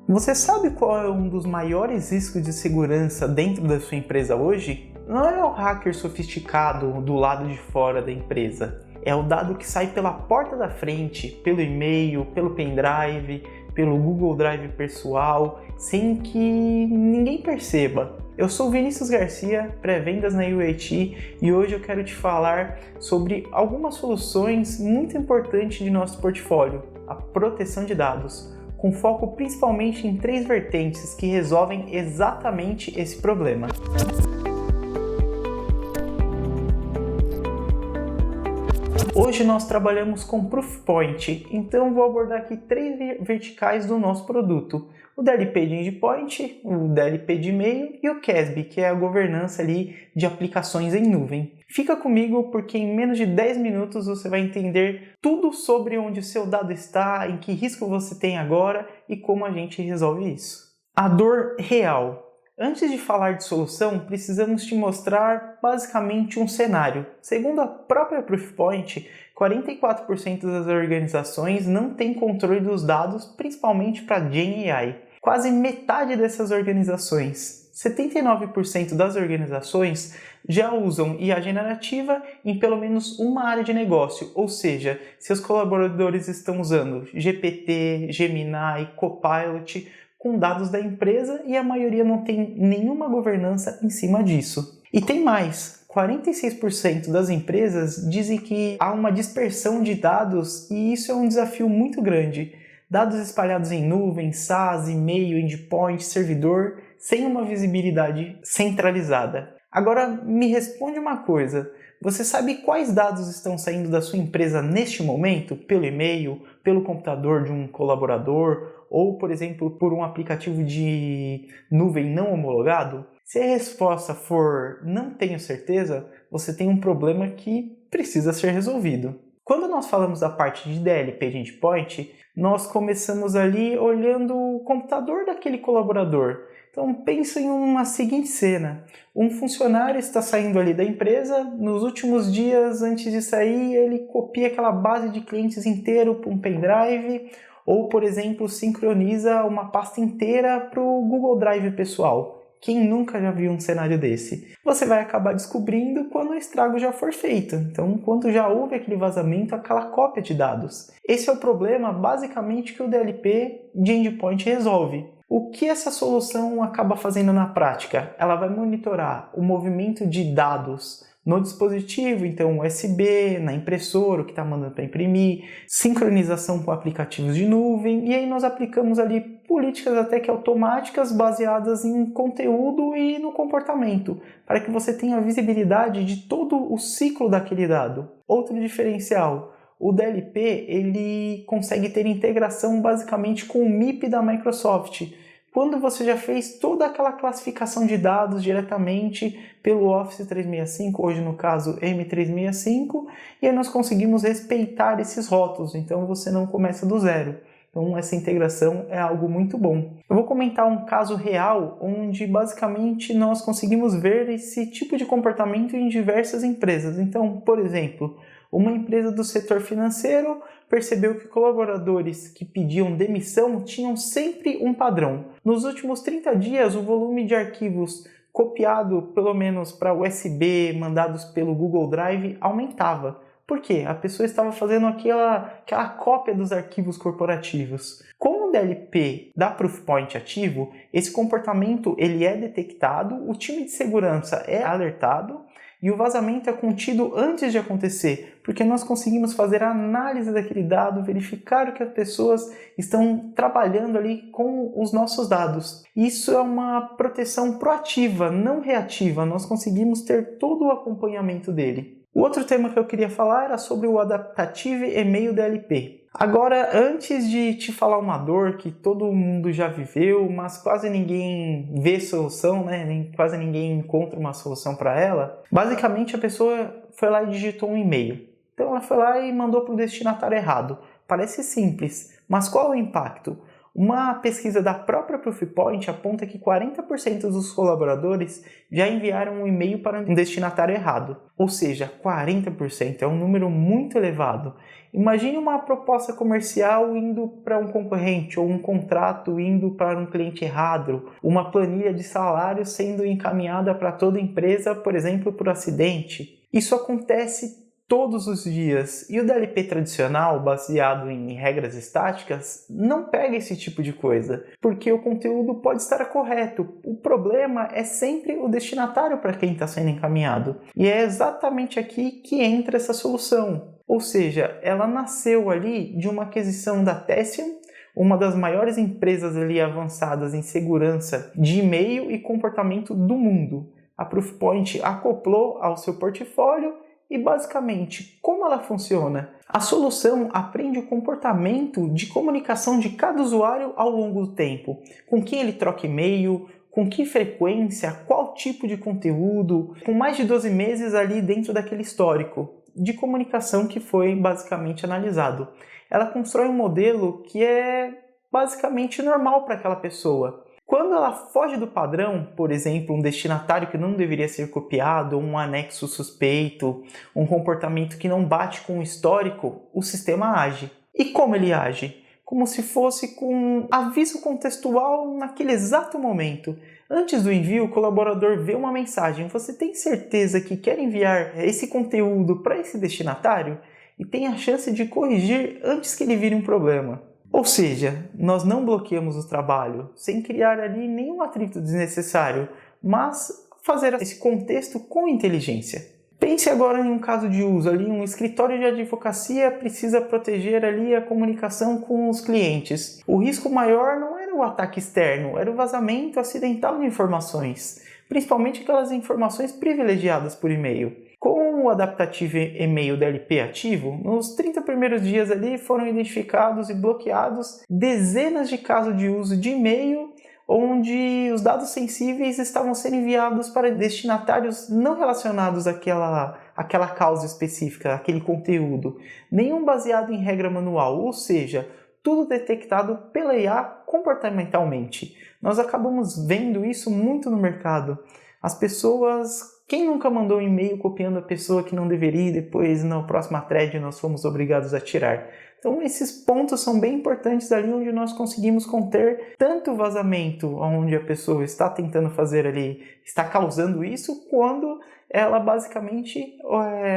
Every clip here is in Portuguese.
Você sabe qual é um dos maiores riscos de segurança dentro da sua empresa hoje? Não é o hacker sofisticado do lado de fora da empresa. É o dado que sai pela porta da frente, pelo e-mail, pelo pendrive, pelo Google Drive pessoal, sem que ninguém perceba. Eu sou Vinícius Garcia, pré-vendas na UAT, e hoje eu quero te falar sobre algumas soluções muito importantes de nosso portfólio, a proteção de dados, com foco principalmente em 3 vertentes que resolvem exatamente esse problema. Hoje nós trabalhamos com Proofpoint, então vou abordar aqui 3 verticais do nosso produto. O DLP de Endpoint, o DLP de e-mail e o CASB, que é a governança ali de aplicações em nuvem. Fica comigo porque em menos de 10 minutos você vai entender tudo sobre onde o seu dado está, em que risco você tem agora e como a gente resolve isso. A dor real. Antes de falar de solução, precisamos te mostrar basicamente um cenário. Segundo a própria Proofpoint, 44% das organizações não têm controle dos dados, principalmente para GenAI. Quase metade dessas organizações, 79% das organizações, já usam IA generativa em pelo menos uma área de negócio, ou seja, seus colaboradores estão usando GPT, Gemini, Copilot, com dados da empresa e a maioria não tem nenhuma governança em cima disso. E tem mais, 46% das empresas dizem que há uma dispersão de dados e isso é um desafio muito grande. Dados espalhados em nuvem, SaaS, e-mail, endpoint, servidor, sem uma visibilidade centralizada. Agora me responde uma coisa, você sabe quais dados estão saindo da sua empresa neste momento? Pelo e-mail, pelo computador de um colaborador ou, por exemplo, por um aplicativo de nuvem não homologado? Se a resposta for não tenho certeza, você tem um problema que precisa ser resolvido. Quando nós falamos da parte de DLP de Endpoint, nós começamos ali olhando o computador daquele colaborador. Então pensa em uma seguinte cena, um funcionário está saindo ali da empresa, nos últimos dias antes de sair ele copia aquela base de clientes inteiro para um pendrive ou, por exemplo, sincroniza uma pasta inteira para o Google Drive pessoal. Quem nunca já viu um cenário desse? Você vai acabar descobrindo quando o estrago já for feito. Então, quando já houve aquele vazamento, aquela cópia de dados. Esse é o problema, basicamente, que o DLP de Endpoint resolve. O que essa solução acaba fazendo na prática? Ela vai monitorar o movimento de dados no dispositivo, então USB, na impressora, o que está mandando para imprimir, sincronização com aplicativos de nuvem, e aí nós aplicamos ali políticas até que automáticas baseadas em conteúdo e no comportamento, para que você tenha visibilidade de todo o ciclo daquele dado. Outro diferencial, o DLP ele consegue ter integração basicamente com o MIP da Microsoft. Quando você já fez toda aquela classificação de dados diretamente pelo Office 365, hoje no caso M365, e aí nós conseguimos respeitar esses rótulos, então você não começa do zero. Então essa integração é algo muito bom. Eu vou comentar um caso real onde basicamente nós conseguimos ver esse tipo de comportamento em diversas empresas. Então, por exemplo, uma empresa do setor financeiro percebeu que colaboradores que pediam demissão tinham sempre um padrão. Nos últimos 30 dias, o volume de arquivos copiado pelo menos para USB, mandados pelo Google Drive, aumentava. Por quê? A pessoa estava fazendo aquela cópia dos arquivos corporativos. Com o DLP da Proofpoint ativo, esse comportamento ele é detectado, o time de segurança é alertado e o vazamento é contido antes de acontecer, porque nós conseguimos fazer a análise daquele dado, verificar o que as pessoas estão trabalhando ali com os nossos dados. Isso é uma proteção proativa, não reativa, nós conseguimos ter todo o acompanhamento dele. O outro tema que eu queria falar era sobre o Adaptive E-mail DLP. Agora, antes de te falar uma dor que todo mundo já viveu, mas quase ninguém vê solução, né? Quase ninguém encontra uma solução para ela, basicamente a pessoa foi lá e digitou um e-mail. Então ela foi lá e mandou para o destinatário errado. Parece simples, mas qual é o impacto? Uma pesquisa da própria Proofpoint aponta que 40% dos colaboradores já enviaram um e-mail para um destinatário errado. Ou seja, 40% é um número muito elevado. Imagine uma proposta comercial indo para um concorrente ou um contrato indo para um cliente errado, uma planilha de salário sendo encaminhada para toda a empresa, por exemplo, por acidente. Isso acontece todos os dias, e o DLP tradicional, baseado em regras estáticas, não pega esse tipo de coisa, porque o conteúdo pode estar correto. O problema é sempre o destinatário para quem está sendo encaminhado, e é exatamente aqui que entra essa solução. Ou seja, ela nasceu ali de uma aquisição da Tessium, uma das maiores empresas ali avançadas em segurança de e-mail e comportamento do mundo. A Proofpoint acoplou ao seu portfólio. E basicamente, como ela funciona? A solução aprende o comportamento de comunicação de cada usuário ao longo do tempo. Com quem ele troca e-mail, com que frequência, qual tipo de conteúdo, com mais de 12 meses ali dentro daquele histórico de comunicação que foi basicamente analisado. Ela constrói um modelo que é basicamente normal para aquela pessoa. Quando ela foge do padrão, por exemplo, um destinatário que não deveria ser copiado, um anexo suspeito, um comportamento que não bate com o histórico, o sistema age. E como ele age? Como se fosse com um aviso contextual naquele exato momento. Antes do envio, o colaborador vê uma mensagem. Você tem certeza que quer enviar esse conteúdo para esse destinatário? E tem a chance de corrigir antes que ele vire um problema. Ou seja, nós não bloqueamos o trabalho sem criar ali nenhum atrito desnecessário, mas fazer esse contexto com inteligência. Pense agora em um caso de uso, ali um escritório de advocacia precisa proteger ali a comunicação com os clientes. O risco maior não era o ataque externo, era o vazamento acidental de informações, principalmente aquelas informações privilegiadas por e-mail. Com o adaptativo e-mail DLP ativo, nos 30 primeiros dias ali foram identificados e bloqueados dezenas de casos de uso de e-mail onde os dados sensíveis estavam sendo enviados para destinatários não relacionados àquela causa específica, àquele conteúdo, nenhum baseado em regra manual, ou seja, tudo detectado pela IA comportamentalmente. Nós acabamos vendo isso muito no mercado. As pessoas... Quem nunca mandou um e-mail copiando a pessoa que não deveria e depois na próxima thread nós fomos obrigados a tirar? Então esses pontos são bem importantes ali onde nós conseguimos conter tanto o vazamento onde a pessoa está tentando fazer ali, está causando isso, quando ela basicamente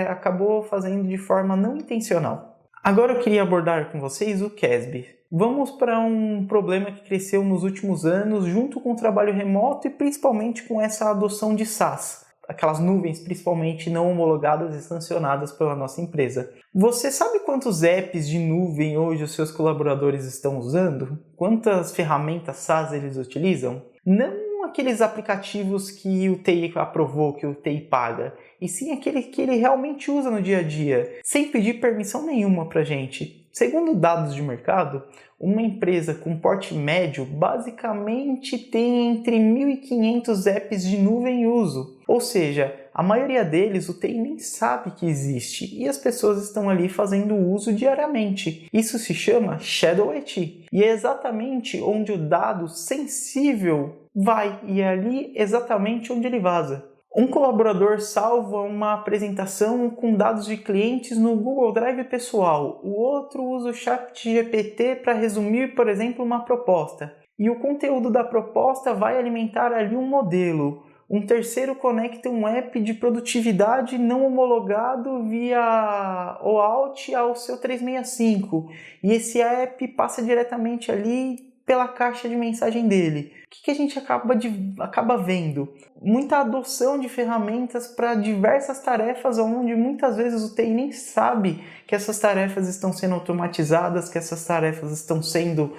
acabou fazendo de forma não intencional. Agora eu queria abordar com vocês o CASB. Vamos para um problema que cresceu nos últimos anos junto com o trabalho remoto e principalmente com essa adoção de SaaS. Aquelas nuvens principalmente não homologadas e sancionadas pela nossa empresa. Você sabe quantos apps de nuvem hoje os seus colaboradores estão usando? Quantas ferramentas SaaS eles utilizam? Não aqueles aplicativos que o TI aprovou, que o TI paga, e sim aquele que ele realmente usa no dia a dia, sem pedir permissão nenhuma para a gente. Segundo dados de mercado, uma empresa com porte médio basicamente tem entre 1.500 apps de nuvem em uso. Ou seja, a maioria deles o TI nem sabe que existe e as pessoas estão ali fazendo uso diariamente. Isso se chama Shadow IT e é exatamente onde o dado sensível vai e é ali exatamente onde ele vaza. Um colaborador salva uma apresentação com dados de clientes no Google Drive pessoal. O outro usa o ChatGPT para resumir, por exemplo, uma proposta. E o conteúdo da proposta vai alimentar ali um modelo. Um terceiro conecta um app de produtividade não homologado via OAuth ao seu 365. E esse app passa diretamente ali pela caixa de mensagem dele. O que a gente acaba vendo? Muita adoção de ferramentas para diversas tarefas, onde muitas vezes o TI nem sabe que essas tarefas estão sendo automatizadas, que essas tarefas estão sendo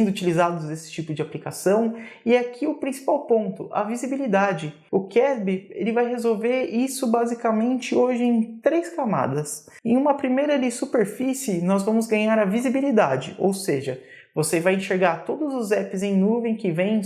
utilizadas nesse tipo de aplicação. E aqui o principal ponto, a visibilidade. O CASB ele vai resolver isso basicamente hoje em 3 camadas. Em uma primeira superfície, nós vamos ganhar a visibilidade, ou seja, você vai enxergar todos os apps em nuvem que vêm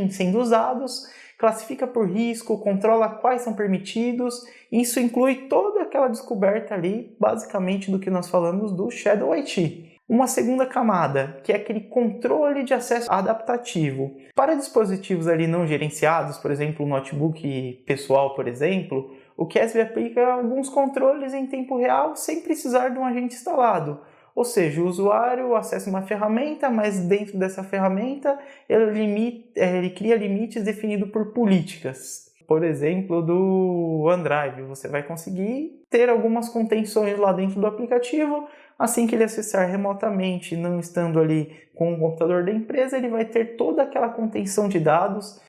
sendo usados, classifica por risco, controla quais são permitidos. Isso inclui toda aquela descoberta ali, basicamente, do que nós falamos do Shadow IT. uma segunda camada, que é aquele controle de acesso adaptativo. Para dispositivos ali não gerenciados, por exemplo, um notebook pessoal, por exemplo, o QASB aplica alguns controles em tempo real sem precisar de um agente instalado. Ou seja, o usuário acessa uma ferramenta, mas dentro dessa ferramenta ele cria limites definidos por políticas. Por exemplo, do OneDrive, você vai conseguir ter algumas contenções lá dentro do aplicativo. Assim que ele acessar remotamente, não estando ali com o computador da empresa, ele vai ter toda aquela contenção de dados,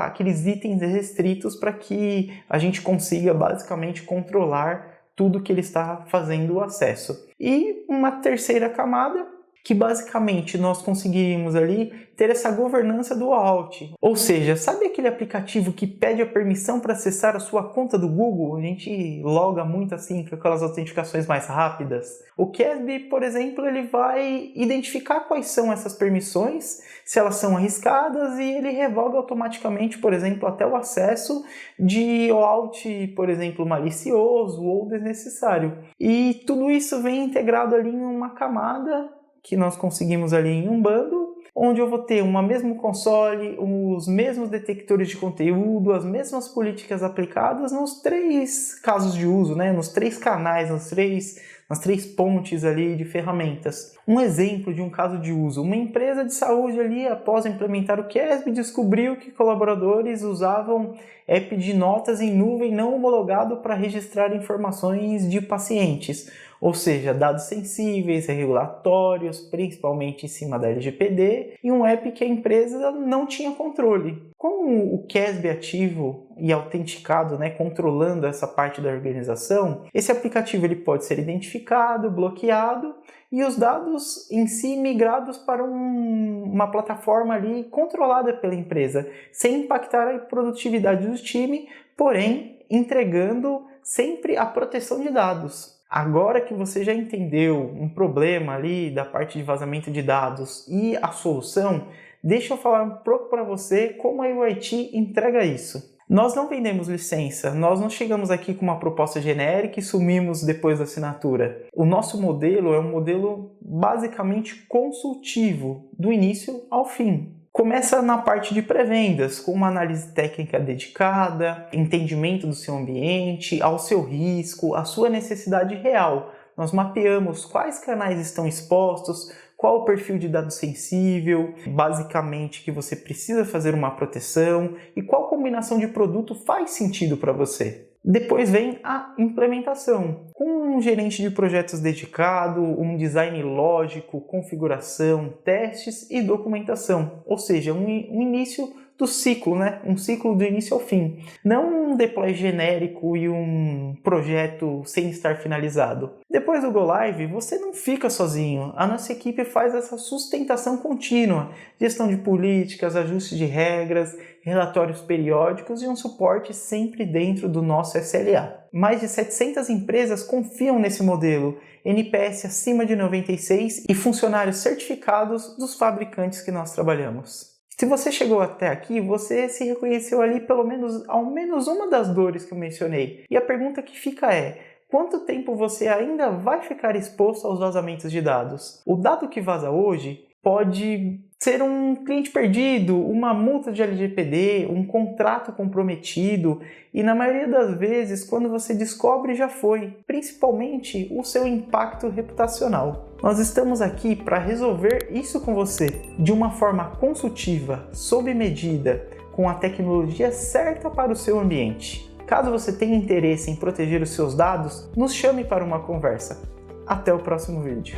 aqueles itens restritos para que a gente consiga basicamente controlar tudo que ele está fazendo o acesso. E uma terceira camada, que basicamente nós conseguiríamos ali ter essa governança do OAuth. Ou seja, sabe aquele aplicativo que pede a permissão para acessar a sua conta do Google? A gente loga muito assim com aquelas autenticações mais rápidas. O QASB, por exemplo, ele vai identificar quais são essas permissões, se elas são arriscadas, e ele revoga automaticamente, por exemplo, até o acesso de OAuth, por exemplo, malicioso ou desnecessário. E tudo isso vem integrado ali em uma camada que nós conseguimos ali em um bundle, onde eu vou ter um mesmo console, os mesmos detectores de conteúdo, as mesmas políticas aplicadas nos 3 casos de uso, né? Nos 3 canais, nas três pontes ali de ferramentas. Um exemplo de um caso de uso: uma empresa de saúde ali, após implementar o QASB, descobriu que colaboradores usavam app de notas em nuvem não homologado para registrar informações de pacientes, ou seja, dados sensíveis, regulatórios, principalmente em cima da LGPD, e um app que a empresa não tinha controle. Com o QASB ativo e autenticado, né, controlando essa parte da organização, esse aplicativo ele pode ser identificado, bloqueado e os dados em si migrados para uma plataforma ali controlada pela empresa, sem impactar a produtividade do time, porém entregando sempre a proteção de dados. Agora que você já entendeu um problema ali da parte de vazamento de dados e a solução, deixa eu falar um pouco para você como a UIT entrega isso. Nós não vendemos licença, nós não chegamos aqui com uma proposta genérica e sumimos depois da assinatura. O nosso modelo é um modelo basicamente consultivo, do início ao fim. Começa na parte de pré-vendas, com uma análise técnica dedicada, entendimento do seu ambiente, ao seu risco, à sua necessidade real. Nós mapeamos quais canais estão expostos, qual o perfil de dado sensível, basicamente que você precisa fazer uma proteção e qual combinação de produto faz sentido para você. Depois vem a implementação, com um gerente de projetos dedicado, um design lógico, configuração, testes e documentação, ou seja, um início do ciclo, né? Um ciclo do início ao fim. Não um deploy genérico e um projeto sem estar finalizado. Depois do Go Live, você não fica sozinho. A nossa equipe faz essa sustentação contínua, gestão de políticas, ajuste de regras, relatórios periódicos e um suporte sempre dentro do nosso SLA. Mais de 700 empresas confiam nesse modelo, NPS acima de 96 e funcionários certificados dos fabricantes que nós trabalhamos. Se você chegou até aqui, você se reconheceu ali ao menos uma das dores que eu mencionei. E a pergunta que fica é: quanto tempo você ainda vai ficar exposto aos vazamentos de dados? O dado que vaza hoje pode ser um cliente perdido, uma multa de LGPD, um contrato comprometido e, na maioria das vezes, quando você descobre, já foi, principalmente o seu impacto reputacional. Nós estamos aqui para resolver isso com você de uma forma consultiva, sob medida, com a tecnologia certa para o seu ambiente. Caso você tenha interesse em proteger os seus dados, nos chame para uma conversa. Até o próximo vídeo.